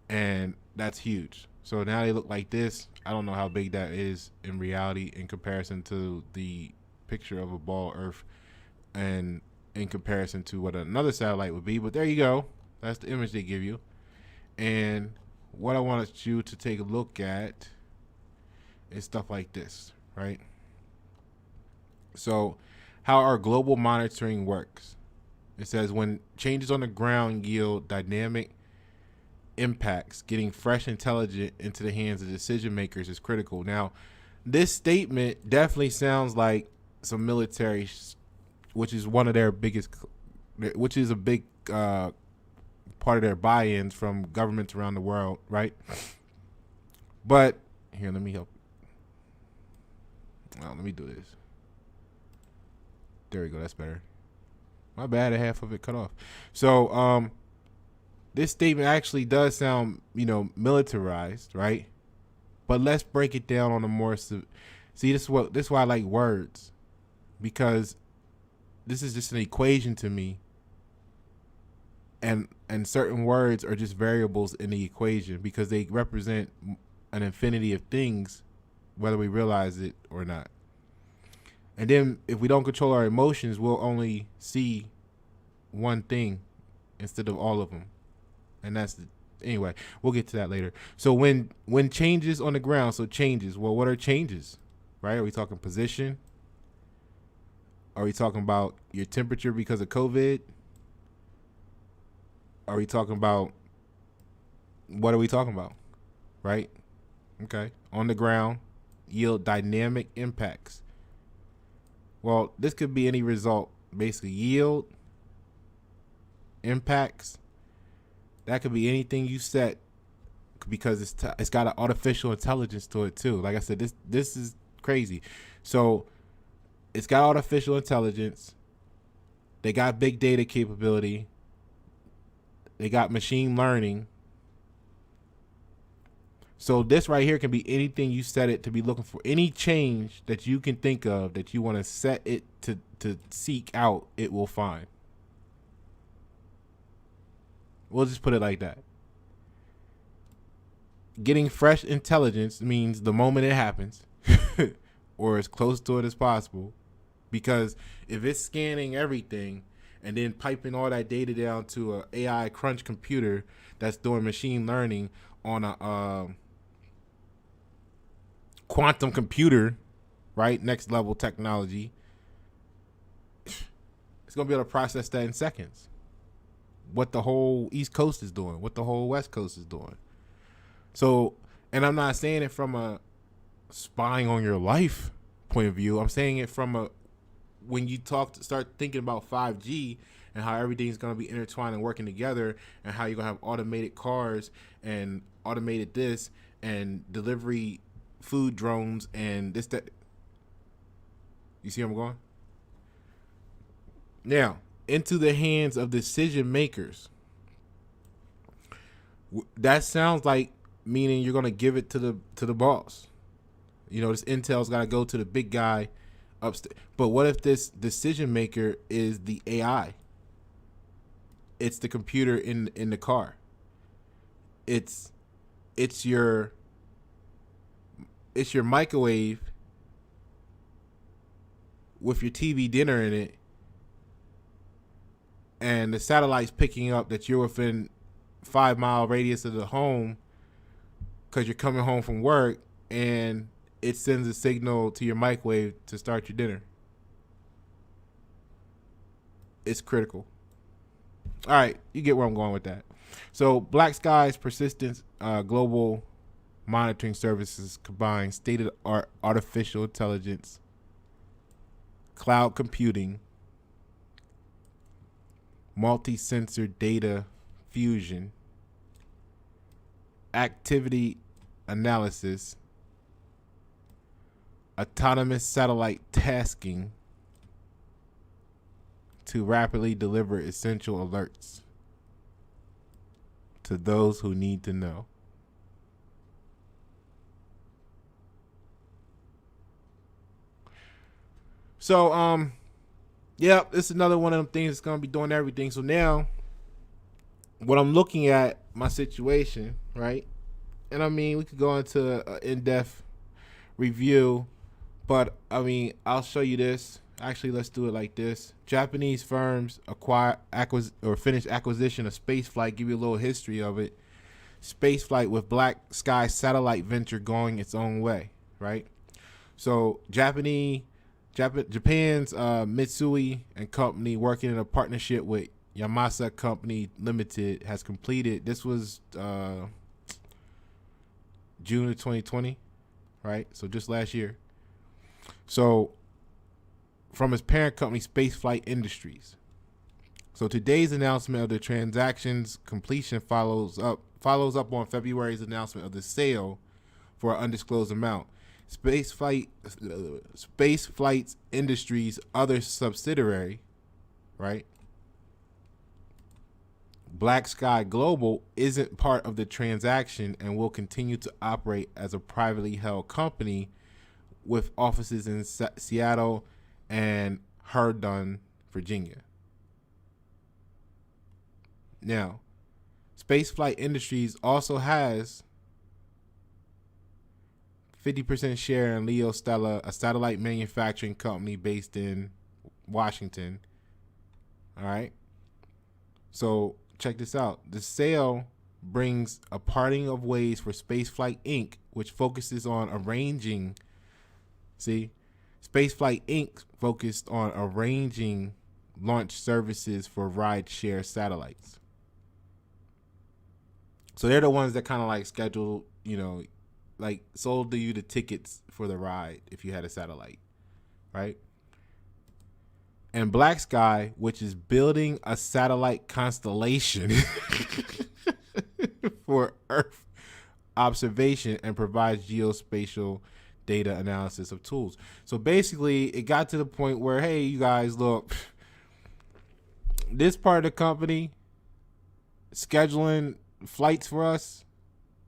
and that's huge. So now they look like this. I don't know how big that is in reality in comparison to the picture of a ball Earth, and in comparison to what another satellite would be. But there you go. That's the image they give you. And what I wanted you to take a look at is stuff like this, right? So how our global monitoring works. It says when changes on the ground yield dynamic impacts, getting fresh intelligence into the hands of decision makers is critical. Now, this statement definitely sounds like some military, which is one of their biggest, which is a big part of their buy-ins from governments around the world, right? But here, let me help. Let me do this. There we go. That's better. My bad. Half of it cut off. So, this statement actually does sound, militarized, right? But let's break it down on a more. See, this is why I like words, because this is just an equation to me. And certain words are just variables in the equation because they represent an infinity of things, whether we realize it or not. And then if we don't control our emotions, we'll only see one thing instead of all of them. And anyway, we'll get to that later. So when changes on the ground, well, what are changes, right? Are we talking position? Are we talking about your temperature because of COVID? Are we talking about, what are we talking about, right? Okay. On the ground, yield dynamic impacts. Well, this could be any result, basically yield, impacts. That could be anything you set because it's got an artificial intelligence to it too. Like I said, this is crazy. So it's got artificial intelligence. They got big data capability. They got machine learning. So this right here can be anything you set it to be looking for. Any change that you can think of that you want to set it to seek out, it will find. We'll just put it like that. Getting fresh intelligence means the moment it happens or as close to it as possible. Because if it's scanning everything and then piping all that data down to a AI crunch computer that's doing machine learning on a quantum computer, right? Next level technology. It's going to be able to process that in seconds. What the whole East Coast is doing, what the whole West Coast is doing. So, and I'm not saying it from a spying on your life point of view. I'm saying it from when you start thinking about 5G and how everything's going to be intertwined and working together, and how you're going to have automated cars and automated this and delivery food drones and this, that. You see where I'm going? Now, into the hands of decision makers. That sounds like meaning you're going to give it to the boss. This intel's got to go to the big guy upstairs. But what if this decision maker is the AI? It's the computer in the car. It's your microwave with your TV dinner in it, and the satellite's picking up that you're within 5-mile radius of the home because you're coming home from work, and it sends a signal to your microwave to start your dinner. It's critical. All right, you get where I'm going with that. So Black Sky's persistence global monitoring services combine state-of-the-art artificial intelligence, cloud computing, multi-sensor data fusion, activity analysis, autonomous satellite tasking to rapidly deliver essential alerts to those who need to know. So, yeah, this is another one of them things that's going to be doing everything. So now, what I'm looking at, my situation, right? And I mean, we could go into an in-depth review, but I mean, I'll show you this. Actually, let's do it like this. Japanese firms finish acquisition of spaceflight. Give you a little history of it. Spaceflight with Black Sky satellite venture going its own way, right? So Japan's Mitsui and company, working in a partnership with Yamasa Company Limited, has completed. This was June of 2020, right? So just last year. So from his parent company, Spaceflight Industries. So today's announcement of the transaction's completion follows up on February's announcement of the sale for an undisclosed amount. Spaceflight Industries' other subsidiary, right, Black Sky Global, isn't part of the transaction and will continue to operate as a privately held company with offices in Seattle and Herndon, Virginia. Now, Spaceflight Industries also has 50% share in Leo Stella, a satellite manufacturing company based in Washington. All right. So check this out. The sale brings a parting of ways for Spaceflight Inc., which focuses on arranging. Spaceflight Inc. focused on arranging launch services for ride-share satellites. So they're the ones that kind of like schedule, like sold you the tickets for the ride if you had a satellite, right? And Black Sky, which is building a satellite constellation for Earth observation and provides geospatial data analysis of tools. So basically, it got to the point where, hey, you guys, look, this part of the company scheduling flights for us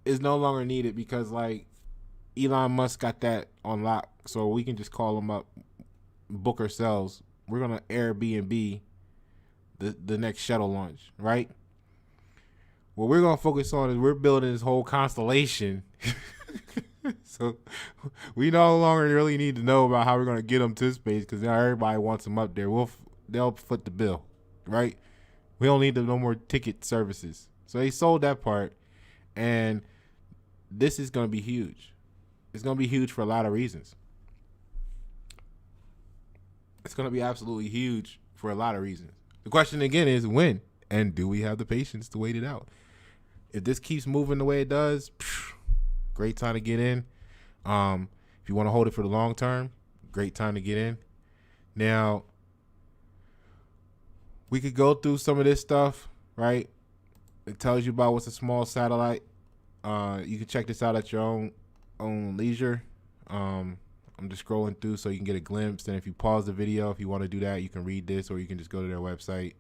is no longer needed because, like, Elon Musk got that on lock, so we can just call him up, book ourselves. We're gonna Airbnb the next shuttle launch, right? What we're gonna focus on is we're building this whole constellation. So we no longer really need to know about how we're gonna get them to space because now everybody wants them up there. They'll foot the bill, right? We don't need no more ticket services. So they sold that part, and this is gonna be huge. It's gonna be huge for a lot of reasons. It's gonna be absolutely huge for a lot of reasons. The question again is when, and do we have the patience to wait it out? If this keeps moving the way it does, great time to get in. If you want to hold it for the long term, great time to get in. Now, we could go through some of this stuff, right? It tells you about what's a small satellite. You can check this out at your own leisure. I'm just scrolling through so you can get a glimpse. And if you pause the video, if you want to do that, you can read this, or you can just go to their website.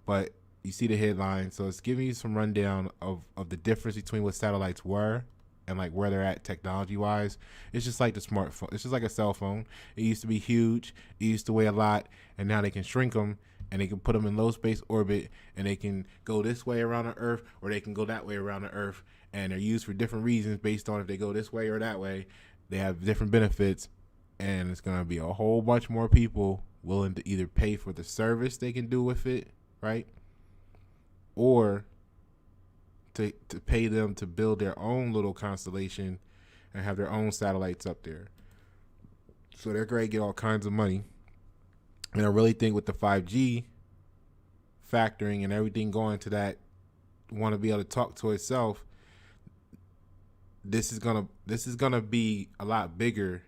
But you see the headline. So it's giving you some rundown of the difference between what satellites were and like where they're at technology wise. It's just like the smartphone. It's just like a cell phone. It used to be huge. It used to weigh a lot. And now they can shrink them and they can put them in low space orbit, and they can go this way around the Earth or they can go that way around the Earth. And they're used for different reasons based on if they go this way or that way. They have different benefits, and it's going to be a whole bunch more people willing to either pay for the service they can do with it, right? Or to pay them to build their own little constellation and have their own satellites up there. So they're going to get all kinds of money. And I really think with the 5G factoring and everything going to that, want to be able to talk to itself, this is gonna be a lot bigger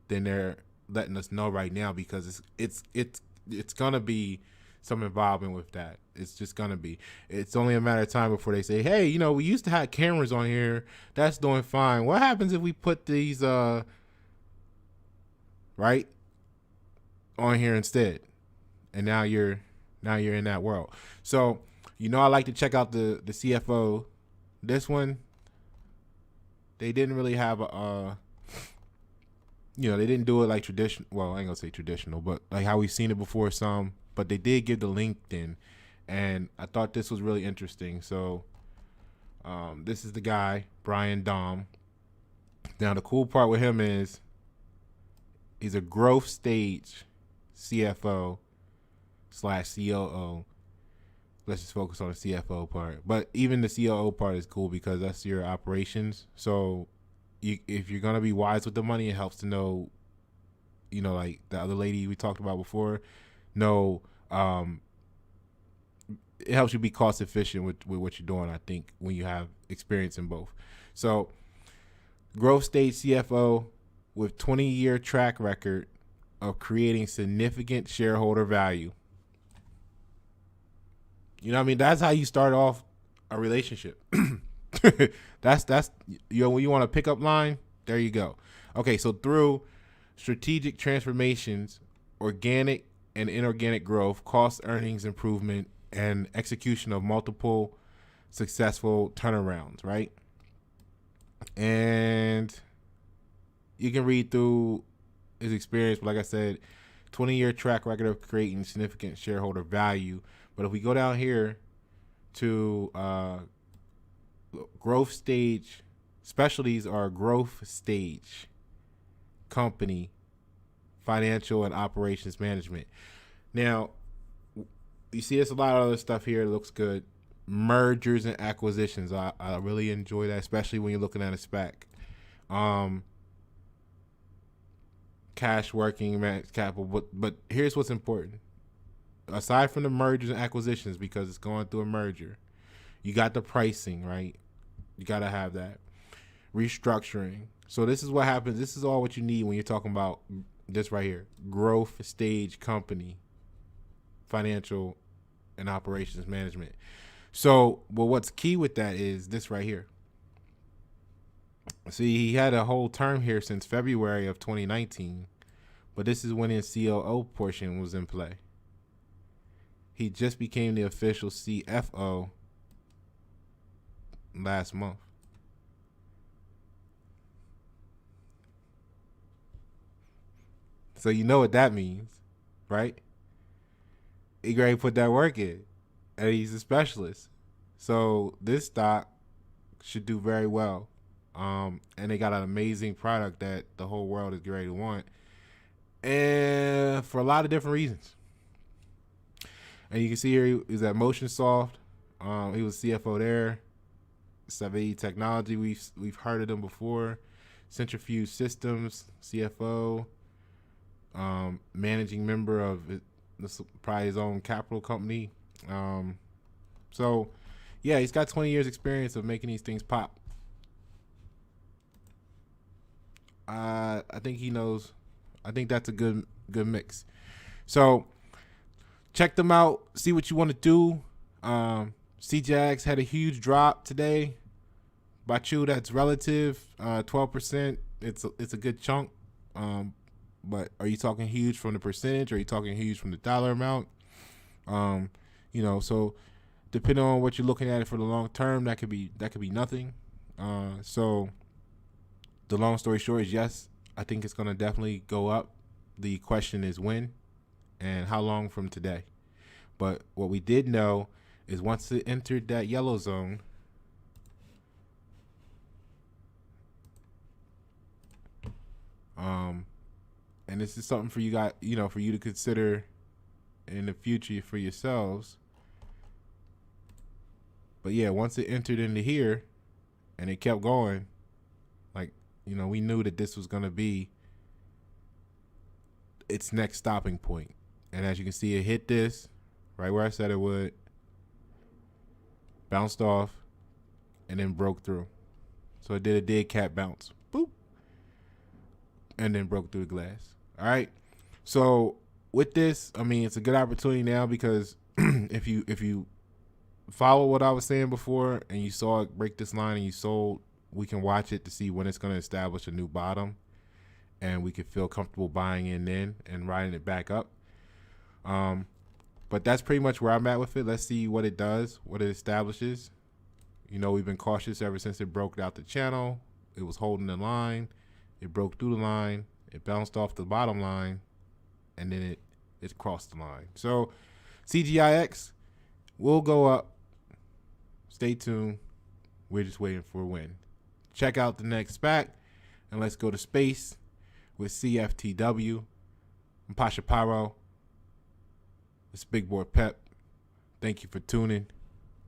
than they're letting us know right now, because it's gonna be some involvement with that. It's just gonna be. It's only a matter of time before they say, hey, we used to have cameras on here. That's doing fine. What happens if we put these right on here instead? And now you're in that world. So I like to check out the CFO. This one, they didn't really have they didn't do it like traditional. Well, I ain't gonna say traditional, but like how we've seen it before some. But they did give the LinkedIn, and I thought this was really interesting. So this is the guy, Brian Dom. Now the cool part with him is he's a growth stage CFO / COO. Let's just focus on the CFO part. But even the COO part is cool because that's your operations. So if you're going to be wise with the money, it helps to know, like the other lady we talked about before, it helps you be cost efficient with what you're doing, I think, when you have experience in both. So growth stage CFO with 20-year track record of creating significant shareholder value. You know what I mean? That's how you start off a relationship. that's when you want a pickup line, there you go. Okay, so through strategic transformations, organic and inorganic growth, cost earnings improvement, and execution of multiple successful turnarounds, right? And you can read through his experience, but like I said, 20-year track record of creating significant shareholder value. But if we go down here to growth stage, specialties are growth stage company, financial and operations management. Now, you see there's a lot of other stuff here. It looks good. Mergers and acquisitions. I really enjoy that, especially when you're looking at a SPAC. Cash working, capital. But here's what's important. Aside from the mergers and acquisitions, because it's going through a merger, you got the pricing, right? You got to have that. Restructuring. So this is what happens. This is all what you need when you're talking about this right here. Growth stage company, financial and operations management. So, well, what's key with that is this right here. See, he had a whole term here since February of 2019, but this is when his COO portion was in play. He just became the official CFO last month. So you know what that means, right? He already put that work in, and he's a specialist. So this stock should do very well. And they got an amazing product that the whole world is ready to want, and for a lot of different reasons. And you can see here he's at MotionSoft. He was CFO there. 7E Technology, we've heard of them before. Centrifuge Systems, CFO. Managing member of this, probably his own capital company. So, yeah, he's got 20 years experience of making these things pop. I think he knows. I think that's a good mix. So check them out. See what you want to do. CGIX had a huge drop today. Bachu, that's relative. 12%. It's a good chunk. But are you talking huge from the percentage? Or are you talking huge from the dollar amount? So depending on what you're looking at it for the long term, that could be nothing. So the long story short is yes, I think it's going to definitely go up. The question is when and how long from today. But what we did know is once it entered that yellow zone, and this is something for you guys, for you to consider in the future for yourselves. But yeah, once it entered into here and it kept going, we knew that this was going to be its next stopping point. And as you can see, it hit this right where I said it would, bounced off, and then broke through. So it did a dead cat bounce, boop, and then broke through the glass. All right. So with this, it's a good opportunity now because if you follow what I was saying before and you saw it break this line and you sold, we can watch it to see when it's going to establish a new bottom, and we can feel comfortable buying in then and riding it back up. But that's pretty much where I'm at with it. Let's see what it does, what it establishes. We've been cautious ever since it broke out the channel. It was holding the line. It broke through the line. It bounced off the bottom line, and then it crossed the line. So CGIX will go up. Stay tuned. We're just waiting for a win. Check out the next SPAC, and let's go to space with CFTW. I'm Pasha Pyro. It's Big Boy Pep. Thank you for tuning.